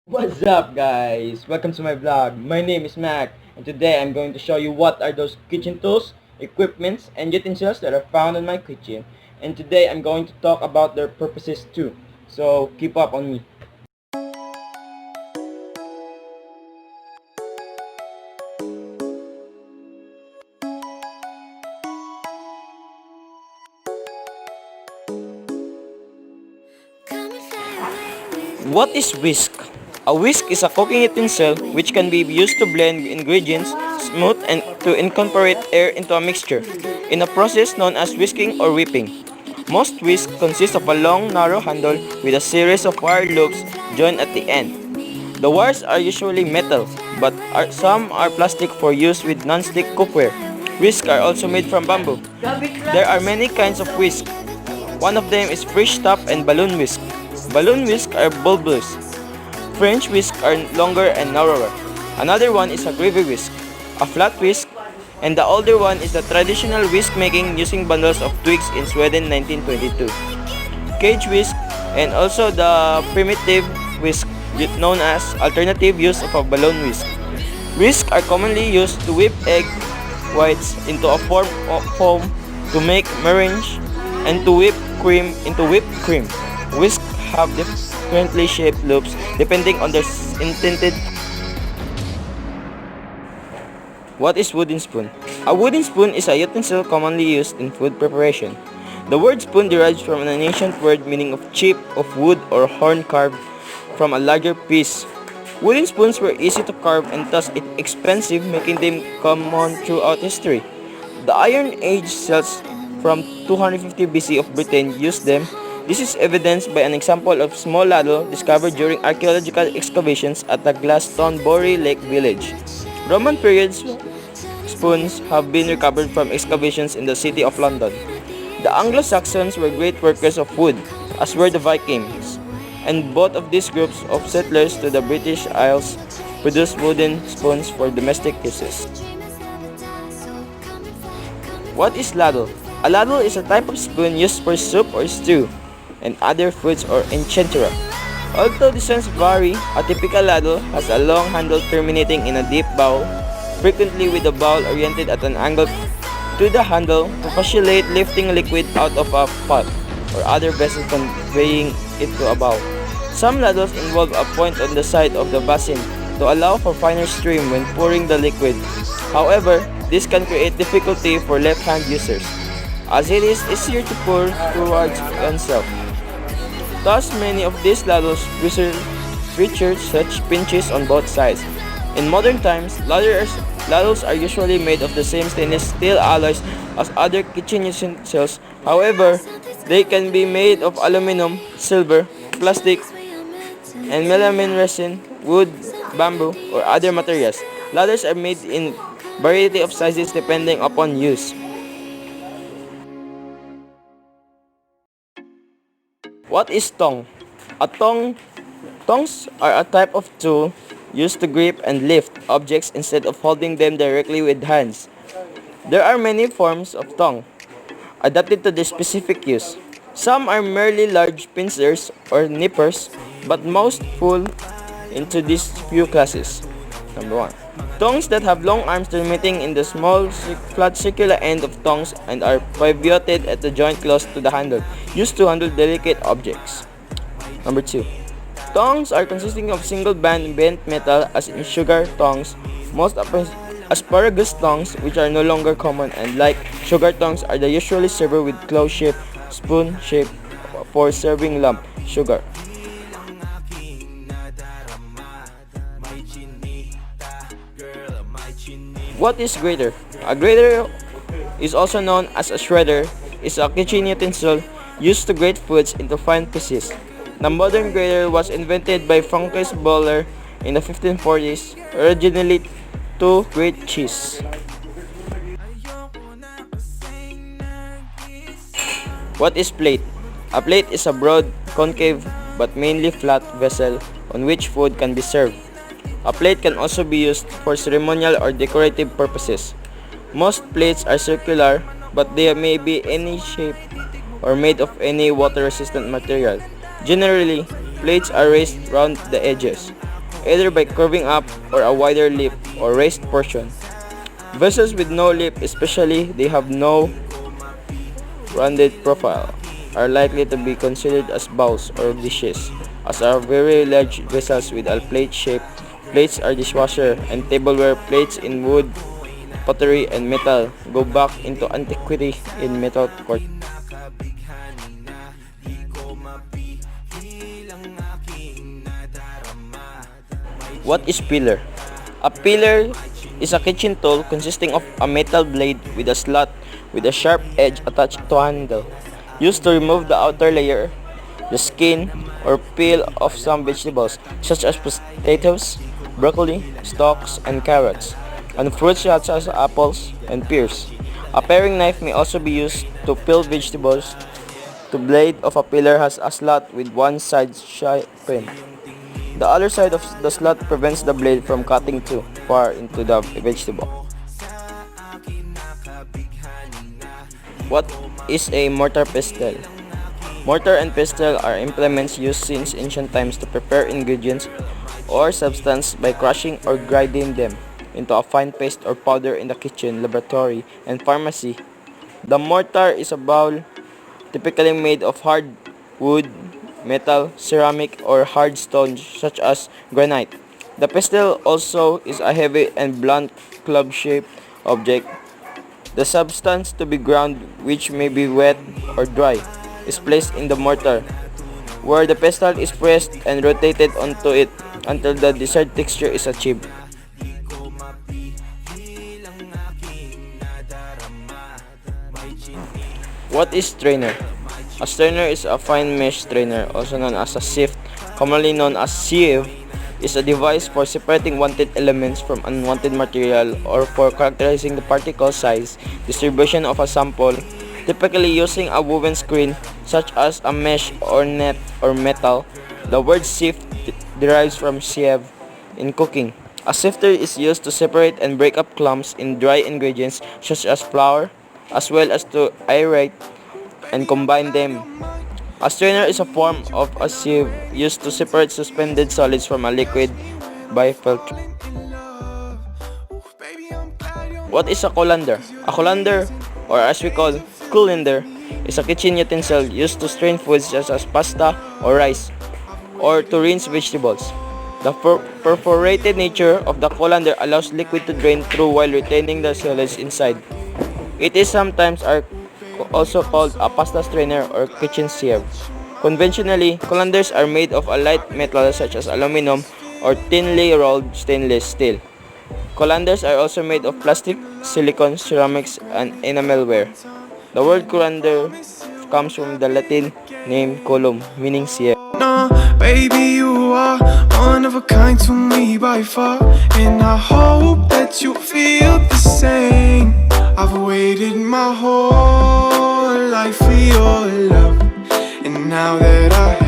What's up guys? Welcome to my vlog. My name is Mac and today I'm going to show you what are those kitchen tools, equipments, and utensils that are found in my kitchen. And today I'm going to talk about their purposes too. So keep up on me. What is whisk? A whisk is a cooking utensil which can be used to blend ingredients, smooth, and to incorporate air into a mixture, in a process known as whisking or whipping. Most whisks consist of a long, narrow handle with a series of wire loops joined at the end. The wires are usually metal, but some are plastic for use with non-stick cookware. Whisks are also made from bamboo. There are many kinds of whisk. One of them is fish top and balloon whisk. Balloon whisk are bulbous. French whisk are longer and narrower. Another one is a gravy whisk, a flat whisk, and the older one is the traditional whisk making using bundles of twigs in Sweden 1922. Cage whisk and also the primitive whisk known as alternative use of a balloon whisk. Whisks are commonly used to whip egg whites into a form of foam to make meringue and to whip cream into whipped cream. Whisks have differently shaped loops depending on their intended. What is wooden spoon? A wooden spoon is a utensil commonly used in food preparation. The word spoon derives from an ancient word meaning of chip of wood or horn carved from a larger piece. Wooden spoons were easy to carve and thus expensive, making them common throughout history. The Iron Age cells from 250 BC of Britain used them. This is evidenced by an example of small ladle discovered during archaeological excavations at the Glastonbury Lake village. Roman period spoons have been recovered from excavations in the city of London. The Anglo-Saxons were great workers of wood, as were the Vikings, and both of these groups of settlers to the British Isles produced wooden spoons for domestic uses. What is ladle? A ladle is a type of spoon used for soup or stew and other foods or enchantura. Although designs vary, a typical ladle has a long handle terminating in a deep bowl, frequently with the bowl oriented at an angle to the handle to facilitate lifting liquid out of a pot or other vessel conveying it to a bowl. Some ladles involve a point on the side of the basin to allow for finer stream when pouring the liquid. However, this can create difficulty for left-hand users, as it is easier to pour towards oneself. Thus, many of these ladles feature such pinches on both sides. In modern times, ladles are usually made of the same stainless steel alloys as other kitchen utensils. However, they can be made of aluminum, silver, plastic, and melamine resin, wood, bamboo, or other materials. Ladders are made in variety of sizes depending upon use. What is tong? Tongs are a type of tool used to grip and lift objects instead of holding them directly with hands. There are many forms of tong, adapted to their specific use. Some are merely large pincers or nippers, but most fall into these few classes. Number 1. Tongs that have long arms terminating in the small flat circular end of tongs and are pivoted at the joint close to the handle, used to handle delicate objects. Number 2. Tongs are consisting of single band bent metal as in sugar tongs. Most asparagus tongs, which are no longer common and like sugar tongs, are the usually served with claw-shaped, spoon-shaped for serving lump sugar. What is grater? A grater is also known as a shredder, is a kitchen utensil used to grate foods into fine pieces. The modern grater was invented by Francis Bowler in the 1540s, originally to grate cheese. What is plate? A plate is a broad, concave, but mainly flat vessel on which food can be served. A plate can also be used for ceremonial or decorative purposes. Most plates are circular, but they may be any shape or made of any water-resistant material. Generally, plates are raised round the edges. either by curving up or a wider lip or raised portion. Vessels with no lip, especially they have no rounded profile, are likely to be considered as bowls or dishes, as are very large vessels with a plate shape. Plates are dishwasher, and tableware plates in wood, pottery, and metal go back into antiquity in metal court. What is pillar? A pillar is a kitchen tool consisting of a metal blade with a slot with a sharp edge attached to a handle, used to remove the outer layer, the skin, or peel of some vegetables, such as potatoes, broccoli, stalks, and carrots, and fruits such as apples and pears. A paring knife may also be used to peel vegetables. The blade of a pillar has a slot with one side sharpened. The other side of the slot prevents the blade from cutting too far into the vegetable. What is a mortar pestle? Mortar and pestle are implements used since ancient times to prepare ingredients or substance by crushing or grinding them into a fine paste or powder in the kitchen, laboratory, and pharmacy. The mortar is a bowl typically made of hard wood, metal, ceramic, or hard stones such as granite. The pestle also is a heavy and blunt club-shaped object. The substance to be ground, which may be wet or dry, is placed in the mortar, where the pestle is pressed and rotated onto it until the desired texture is achieved. What is strainer? A strainer is a fine mesh strainer, also known as a sieve, commonly known as sieve, is a device for separating wanted elements from unwanted material or for characterizing the particle size distribution of a sample, typically using a woven screen such as a mesh or net or metal. The word sieve derives from sieve in cooking. A sifter is used to separate and break up clumps in dry ingredients such as flour, as well as to aerate and combine them. A strainer is a form of a sieve used to separate suspended solids from a liquid by filter. What is a colander? A colander, or as we call colander, is a kitchen utensil used to strain foods such as pasta or rice, or to rinse vegetables. The perforated nature of the colander allows liquid to drain through while retaining the solids inside. It is sometimes also called a pasta strainer or kitchen sieve. Conventionally, colanders are made of a light metal such as aluminum or thinly rolled stainless steel. Colanders are also made of plastic, silicone, ceramics, and enamelware. The word colander comes from the Latin name colum, meaning sieve. No, baby, you are one of a kind to me by far, and I hope that you feel the same. I've waited my whole life for your love, and now that I